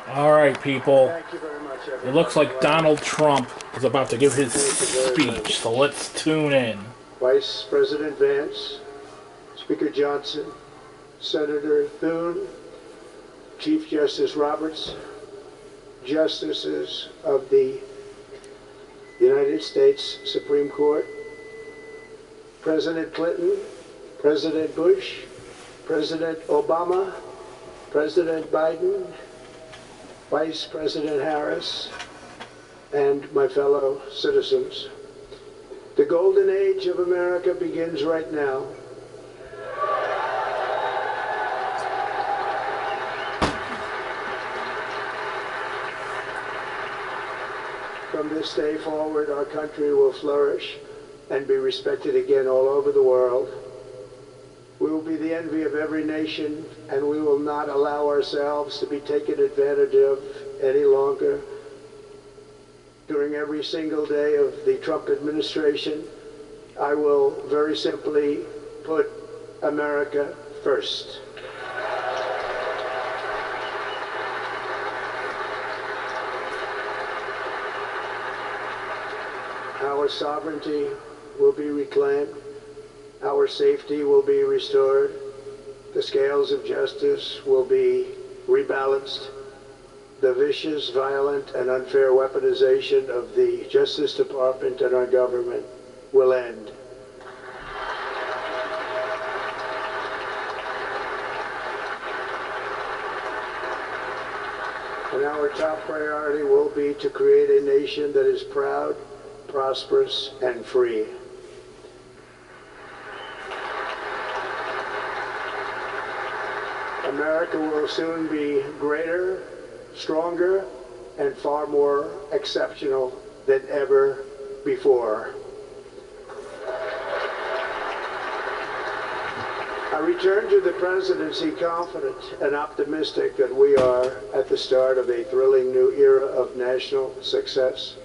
All right, people. Thank you very much, everybody. It looks like Donald Trump is about to give his Thank you very much. speech, so let's tune in. Vice President Vance, Speaker Johnson, Senator Thune, Chief Justice Roberts, Justices of the United States Supreme Court, President Clinton, President Bush, President Obama, President Biden, Vice President Harris, and my fellow citizens. The golden age of America begins right now. From this day forward, our country will flourish and be respected again all over the world. We will be the envy of every nation, and we will not allow ourselves to be taken advantage of any longer. During every single day of the Trump administration, I will very simply put America first. Our sovereignty will be reclaimed. Our safety will be restored. The scales of justice will be rebalanced. The vicious, violent, and unfair weaponization of the Justice Department and our government will end. And our top priority will be to create a nation that is proud, prosperous, and free. America will soon be greater, stronger, and far more exceptional than ever before. I return to the presidency confident and optimistic that we are at the start of a thrilling new era of national success.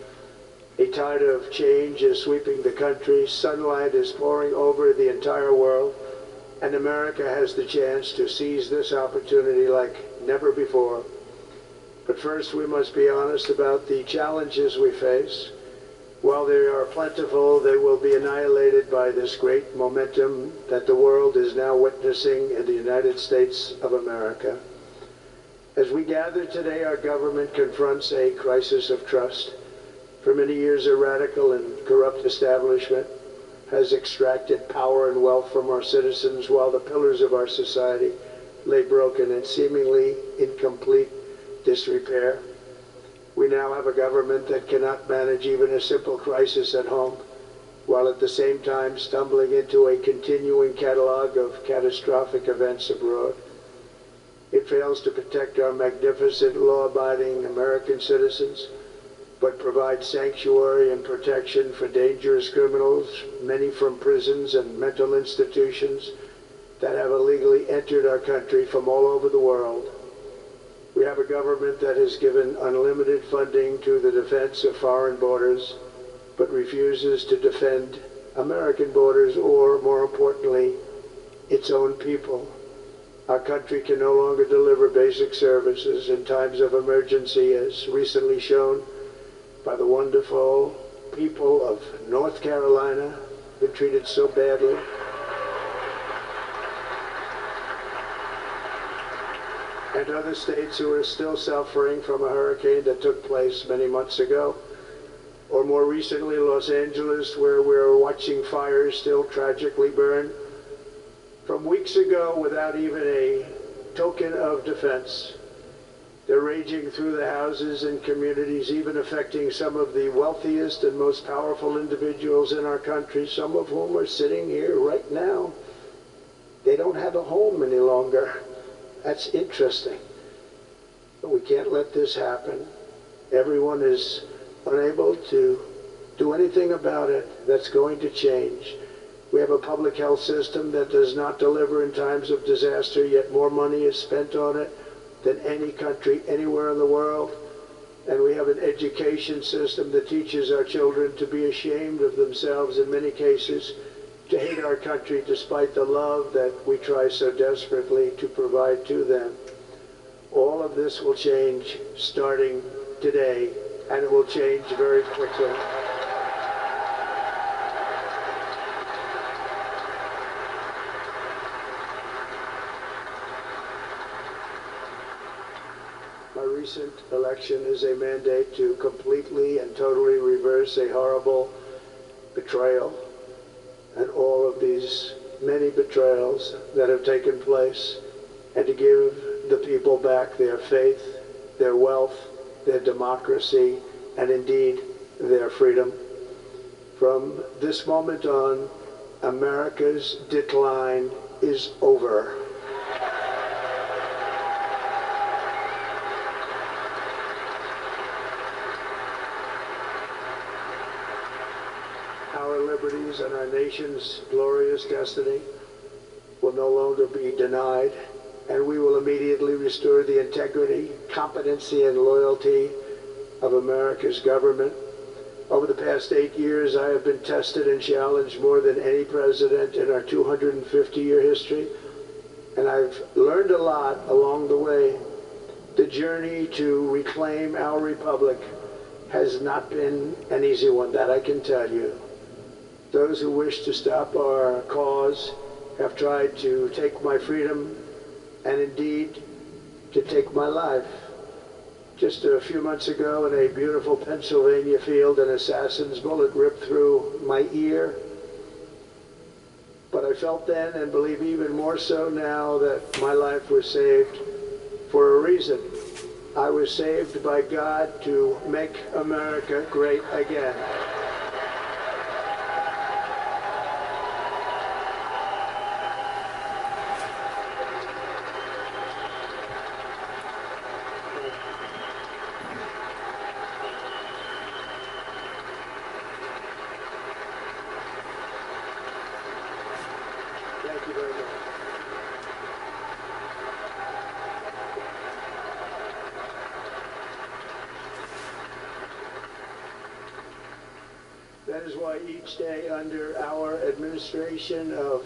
A tide of change is sweeping the country, sunlight is pouring over the entire world, and America has the chance to seize this opportunity like never before. But first, we must be honest about the challenges we face. While they are plentiful, they will be annihilated by this great momentum that the world is now witnessing in the United States of America. As we gather today, our government confronts a crisis of trust. For many years, a radical and corrupt establishment has extracted power and wealth from our citizens while the pillars of our society lay broken and seemingly in complete disrepair. We now have a government that cannot manage even a simple crisis at home, while at the same time stumbling into a continuing catalog of catastrophic events abroad. It fails to protect our magnificent, law-abiding American citizens, but provides sanctuary and protection for dangerous criminals, many from prisons and mental institutions that have illegally entered our country from all over the world. We have a government that has given unlimited funding to the defense of foreign borders, but refuses to defend American borders or, more importantly, its own people. Our country can no longer deliver basic services in times of emergency, as recently shown by the wonderful people of North Carolina, been treated so badly. And other states who are still suffering from a hurricane that took place many months ago. Or more recently, Los Angeles, where we're watching fires still tragically burn from weeks ago without even a token of defense. They're raging through the houses and communities, even affecting some of the wealthiest and most powerful individuals in our country, some of whom are sitting here right now. They don't have a home any longer. That's interesting. But we can't let this happen. Everyone is unable to do anything about it. That's going to change. We have a public health system that does not deliver in times of disaster, yet more money is spent on it than any country anywhere in the world. And we have an education system that teaches our children to be ashamed of themselves in many cases, to hate our country despite the love that we try so desperately to provide to them. All of this will change starting today, and it will change very quickly. My recent election is a mandate to completely and totally reverse a horrible betrayal and all of these many betrayals that have taken place, and to give the people back their faith, their wealth, their democracy, and indeed their freedom. From this moment on, America's decline is over. Our liberties and our nation's glorious destiny will no longer be denied, and we will immediately restore the integrity, competency, and loyalty of America's government. Over the past 8 years, I have been tested and challenged more than any president in our 250-year history, and I've learned a lot along the way. The journey to reclaim our republic has not been an easy one, that I can tell you. Those who wish to stop our cause have tried to take my freedom and indeed to take my life. Just a few months ago in a beautiful Pennsylvania field, an assassin's bullet ripped through my ear. But I felt then, and believe even more so now, that my life was saved for a reason. I was saved by God to make America great again. Thank you very much. That is why each day under our administration of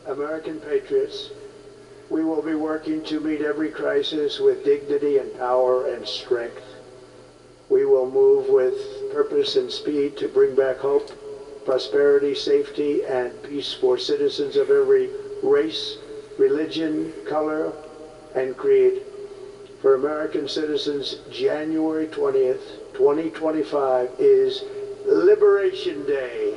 American patriots, we will be working to meet every crisis with dignity and power and strength. We will move with purpose and speed to bring back hope, prosperity, safety, and peace for citizens of every race, religion, color, and creed. For American citizens, January 20th, 2025 is Liberation Day.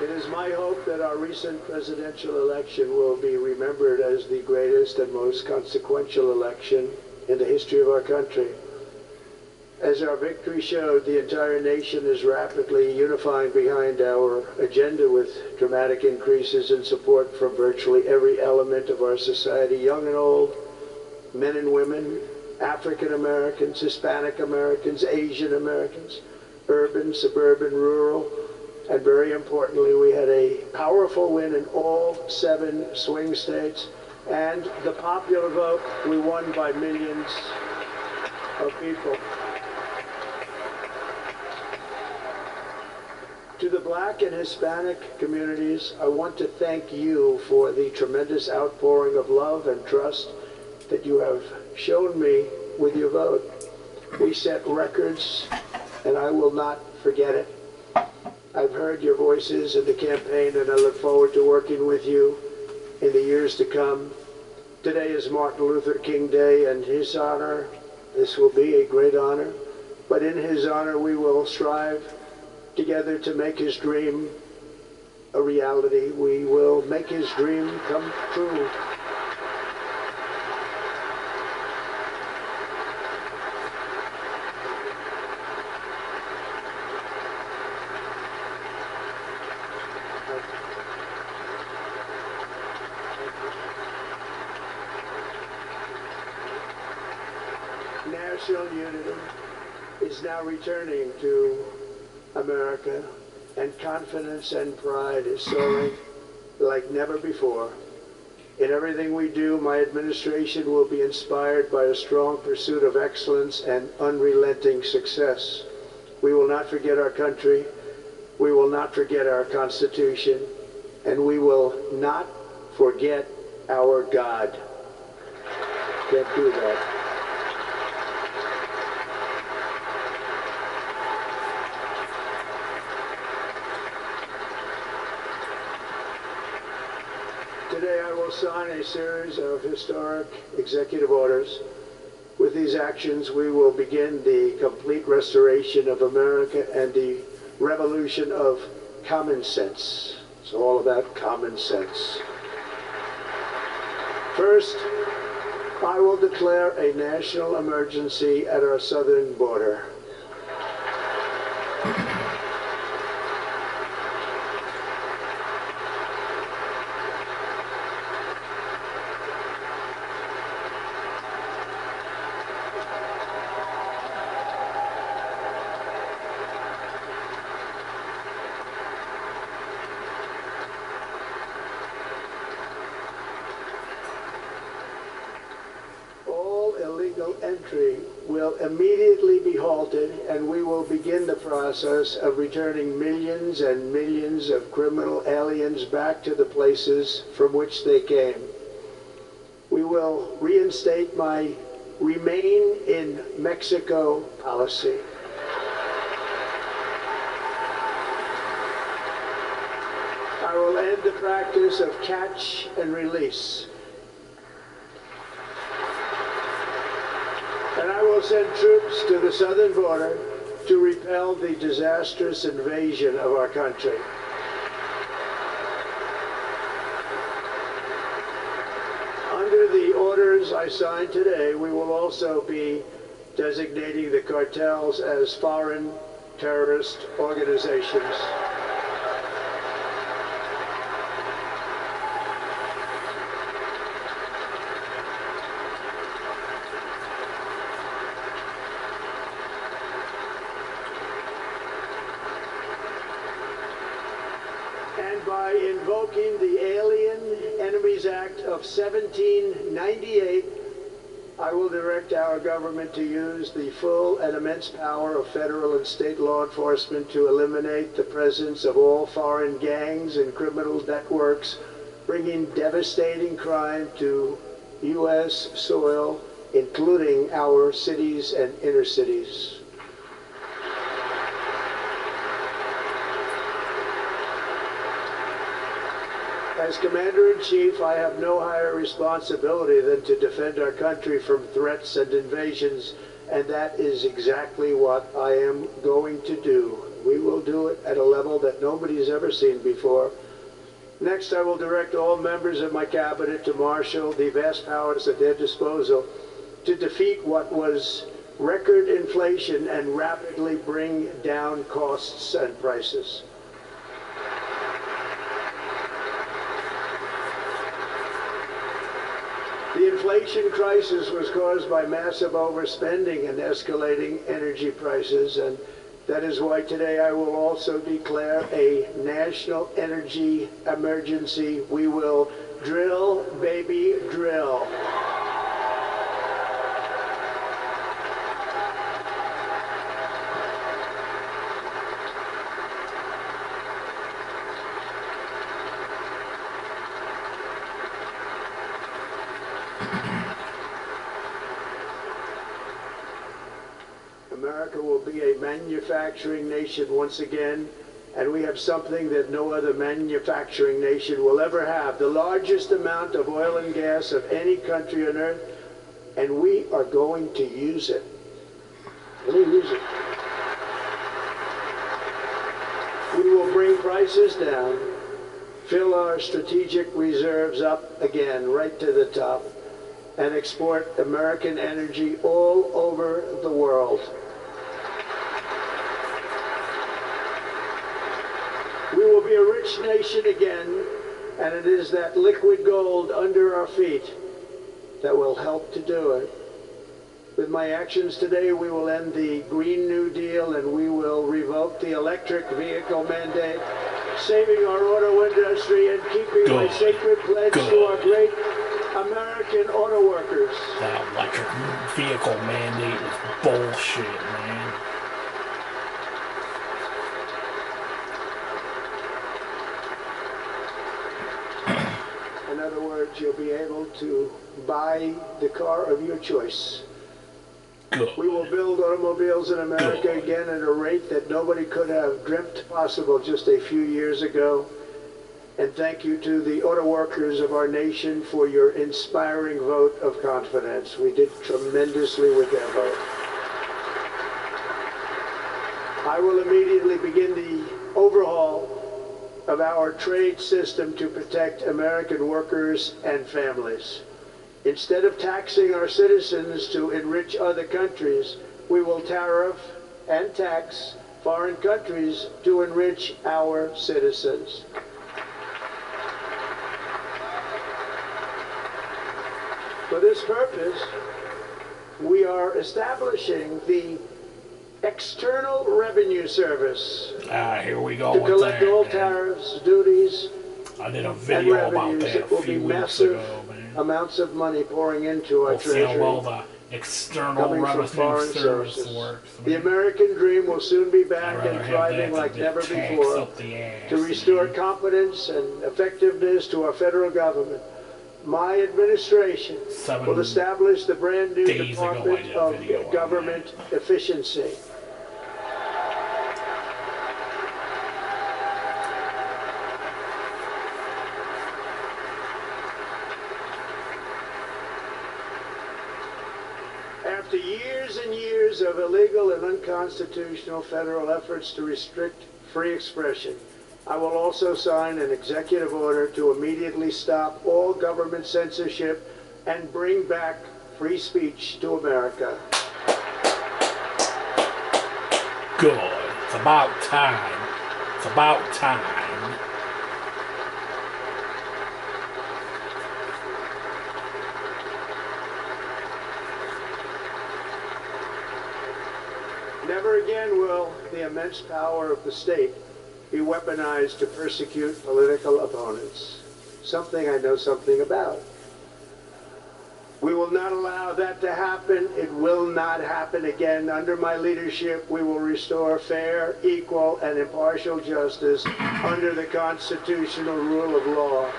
It is my hope that our recent presidential election will be remembered as the greatest and most consequential election in the history of our country. As our victory showed, the entire nation is rapidly unifying behind our agenda with dramatic increases in support from virtually every element of our society, young and old, men and women, African Americans, Hispanic Americans, Asian Americans, urban, suburban, rural, and very importantly, we had a powerful win in all 7 swing states, and the popular vote, we won by millions of people. To the Black and Hispanic communities, I want to thank you for the tremendous outpouring of love and trust that you have shown me with your vote. We set records, and I will not forget it. I've heard your voices in the campaign, and I look forward to working with you in the years to come. Today is Martin Luther King Day, and his honor, this will be a great honor, but in his honor we will strive together to make his dream a reality. We will make his dream come true. National unity is now returning to America, and confidence and pride is soaring like never before. In everything we do, my administration will be inspired by a strong pursuit of excellence and unrelenting success. We will not forget our country, We will not forget our Constitution, and we will not forget our God. Can't do that. Today I will sign a series of historic executive orders. With these actions, we will begin the complete restoration of America and the revolution of common sense. It's all about common sense. First, I will declare a national emergency at our southern border. Illegal entry will immediately be halted, and we will begin the process of returning millions and millions of criminal aliens back to the places from which they came. We will reinstate my Remain in Mexico policy. I will end the practice of catch and release. And I will send troops to the southern border to repel the disastrous invasion of our country. Under the orders I signed today, we will also be designating the cartels as foreign terrorist organizations. And by invoking the Alien Enemies Act of 1798, I will direct our government to use the full and immense power of federal and state law enforcement to eliminate the presence of all foreign gangs and criminal networks, bringing devastating crime to U.S. soil, including our cities and inner cities. As Commander-in-Chief, I have no higher responsibility than to defend our country from threats and invasions, and that is exactly what I am going to do. We will do it at a level that nobody's ever seen before. Next, I will direct all members of my cabinet to marshal the vast powers at their disposal to defeat what was record inflation and rapidly bring down costs and prices. The inflation crisis was caused by massive overspending and escalating energy prices, and that is why today I will also declare a national energy emergency. We will drill, baby, drill. America will be a manufacturing nation once again, and we have something that no other manufacturing nation will ever have, the largest amount of oil and gas of any country on earth, and we are going to use it. We'll use it. We will bring prices down, fill our strategic reserves up again, right to the top, and export American energy all over the world. We will be a rich nation again, and it is that liquid gold under our feet that will help to do it. With my actions today, we will end the Green New Deal, and we will revoke the electric vehicle mandate, saving our auto industry and keeping my sacred pledge to our great American auto workers. That electric vehicle mandate is bullshit, man. In other words, you'll be able to buy the car of your choice. Good. We will build automobiles in America Good. again at a rate that nobody could have dreamt possible just a few years ago. And thank you to the auto workers of our nation for your inspiring vote of confidence. We did tremendously with their vote. I will immediately begin the overhaul of our trade system to protect American workers and families. Instead of taxing our citizens to enrich other countries, we will tariff and tax foreign countries to enrich our citizens. For this purpose, we are establishing the External Revenue Service Here we go to with collect that, all man. tariffs, duties, I did a and video about revenues. that It a will be few weeks massive ago, man. amounts of money pouring into our We'll see how well treasury, the External coming from Revenue foreign Service sources. works. The man. American dream will soon be I'd back rather and have thriving that like than never tax before. up the ass, To restore man. confidence and effectiveness to our federal government, my administration 7 will establish the brand new days ago, I Department did a of video on Government Efficiency. After years and years of illegal and unconstitutional federal efforts to restrict free expression, I will also sign an executive order to immediately stop all government censorship and bring back free speech to America. Good. It's about time. It's about time. Never again will the immense power of the state be weaponized to persecute political opponents, something I know something about. We will not allow that to happen. It will not happen again. Under my leadership, we will restore fair, equal, and impartial justice under the constitutional rule of law.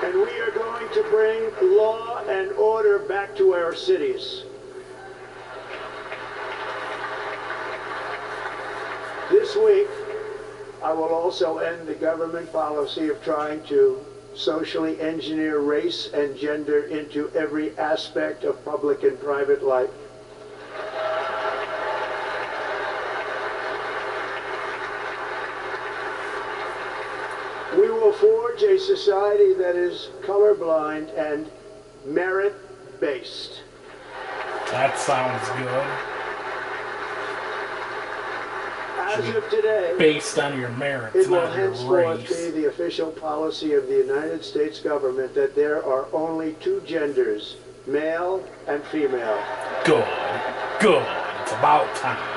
And we are going to bring law and order back to our cities. This week, I will also end the government policy of trying to socially engineer race and gender into every aspect of public and private life. We will forge a society that is colorblind and merit-based. That sounds good. As of today, Based on your merits, it will not your henceforth race. be the official policy of the United States government that there are only two genders, male and female. Good. Good. It's about time.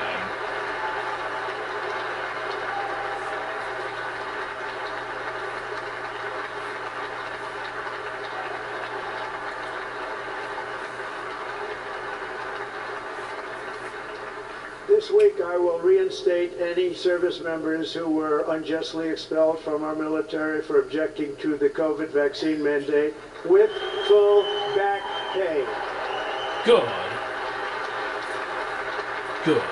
This week, I will reinstate any service members who were unjustly expelled from our military for objecting to the COVID vaccine mandate with full back pay. Good. Good.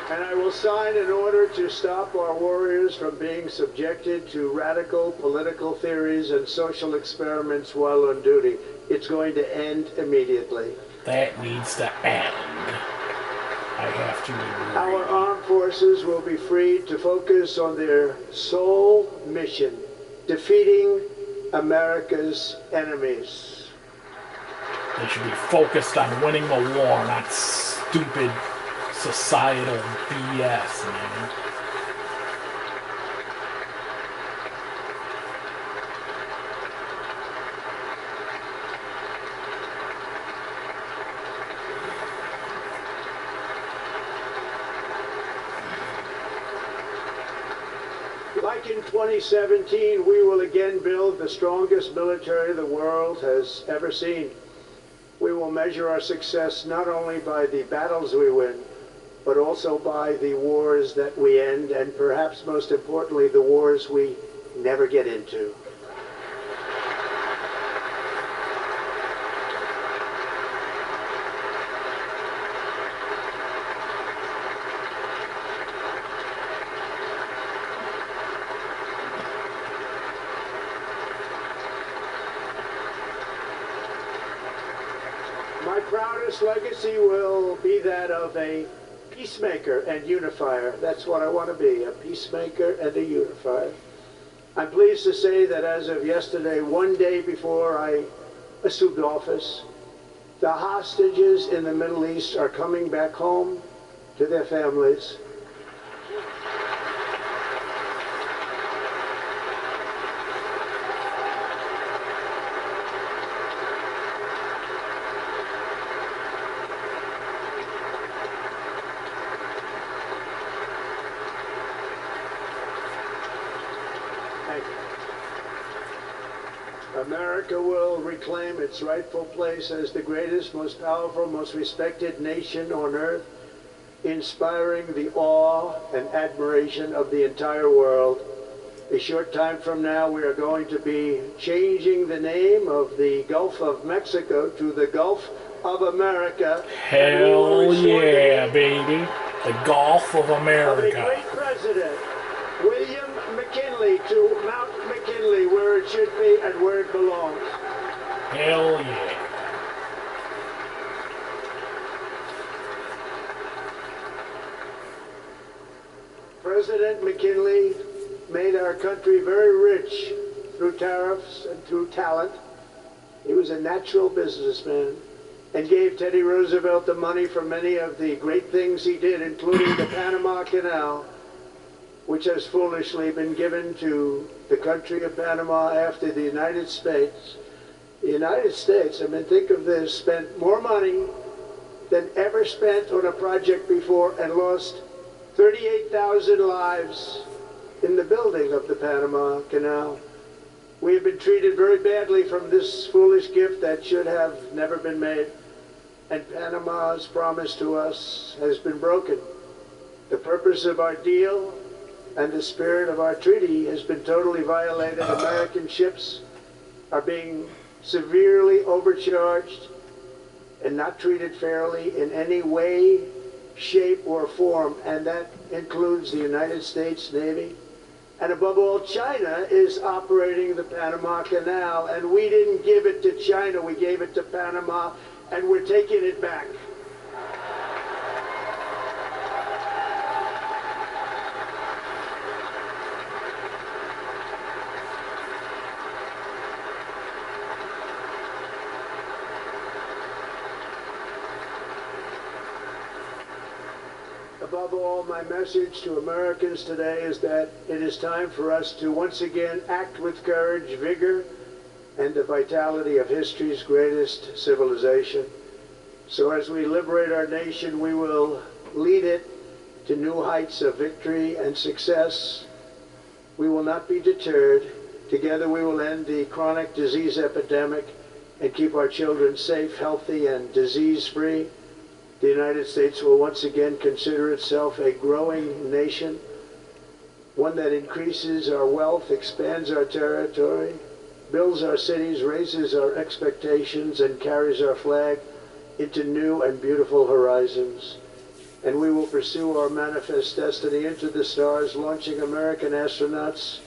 And I will sign an order to stop our warriors from being subjected to radical political theories and social experiments while on duty. It's going to end immediately. That needs to end. I have to agree. Our armed forces will be freed to focus on their sole mission, defeating America's enemies. They should be focused on winning the war, not stupid societal BS, man. Like in 2017, we will again build the strongest military the world has ever seen. We will measure our success not only by the battles we win, but also by the wars that we end, and perhaps most importantly, the wars we never get into. My proudest legacy will be that of a peacemaker and unifier. That's what I want to be, a peacemaker and a unifier. I'm pleased to say that as of yesterday, one day before I assumed office, the hostages in the Middle East are coming back home to their families. America will reclaim its rightful place as the greatest, most powerful, most respected nation on earth, inspiring the awe and admiration of the entire world. A short time from now, we are going to be changing the name of the Gulf of Mexico to the Gulf of America. Hell yeah, baby. The Gulf of Of a America. great president, William McKinley, to Mount McKinley, where it should be and where it belongs. Hell yeah. President McKinley made our country very rich through tariffs and through talent. He was a natural businessman and gave Teddy Roosevelt the money for many of the great things he did, including the Panama Canal, which has foolishly been given to the country of Panama after the United States. The United States, I mean, think of this, spent more money than ever spent on a project before and lost 38,000 lives in the building of the Panama Canal. We have been treated very badly from this foolish gift that should have never been made. And Panama's promise to us has been broken. The purpose of our deal and the spirit of our treaty has been totally violated. American ships are being severely overcharged and not treated fairly in any way, shape, or form, and that includes the United States Navy. And above all, China is operating the Panama Canal, and we didn't give it to China, we gave it to Panama, and we're taking it back. Above all, my message to Americans today is that it is time for us to once again act with courage, vigor, and the vitality of history's greatest civilization. So as we liberate our nation, we will lead it to new heights of victory and success. We will not be deterred. Together we will end the chronic disease epidemic and keep our children safe, healthy, and disease-free. The United States will once again consider itself a growing nation, one that increases our wealth, expands our territory, builds our cities, raises our expectations, and carries our flag into new and beautiful horizons. And we will pursue our manifest destiny into the stars, launching American astronauts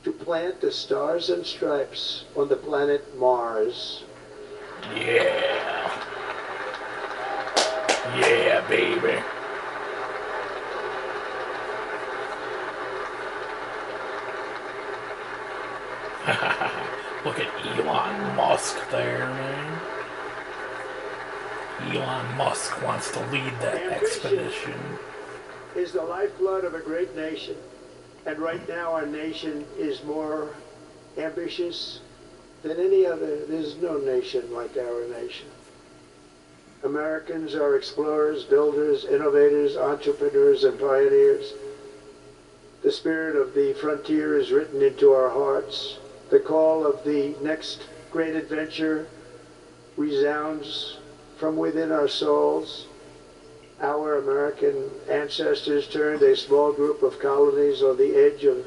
to plant the stars and stripes on the planet Mars. Yeah. Yeah, baby. Look at Elon Musk there, man. Elon Musk wants to lead that expedition. Is the lifeblood of a great nation. And right now our nation is more ambitious than any other. There's no nation like our nation. Americans are explorers, builders, innovators, entrepreneurs, and pioneers. The spirit of the frontier is written into our hearts. The call of the next great adventure resounds from within our souls. Our American ancestors turned a small group of colonies on the edge of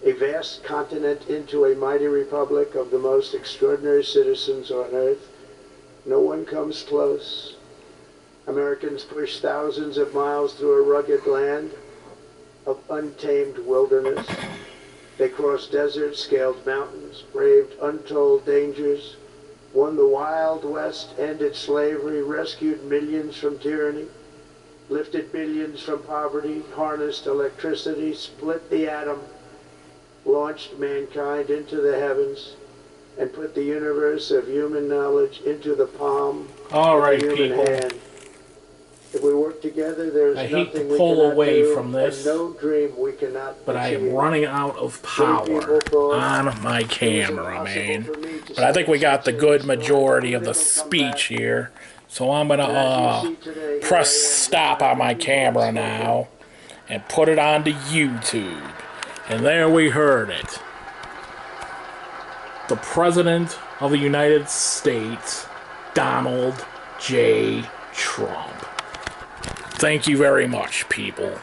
a vast continent into a mighty republic of the most extraordinary citizens on earth. No one comes close. Americans pushed thousands of miles through a rugged land of untamed wilderness. They crossed deserts, scaled mountains, braved untold dangers, won the Wild West, ended slavery, rescued millions from tyranny, lifted billions from poverty, harnessed electricity, split the atom, launched mankind into the heavens, and put the universe of human knowledge into the palm of the human people. hand. If we work together, there's I hate nothing to we pull cannot away do, from this, and no dream we cannot but I am achieve. running out of power on my camera, man. But I think we got the good majority of the speech here. So I'm going to press stop on my camera now and put it onto YouTube. And there we heard it. The President of the United States, Donald J. Trump. Thank you very much, people.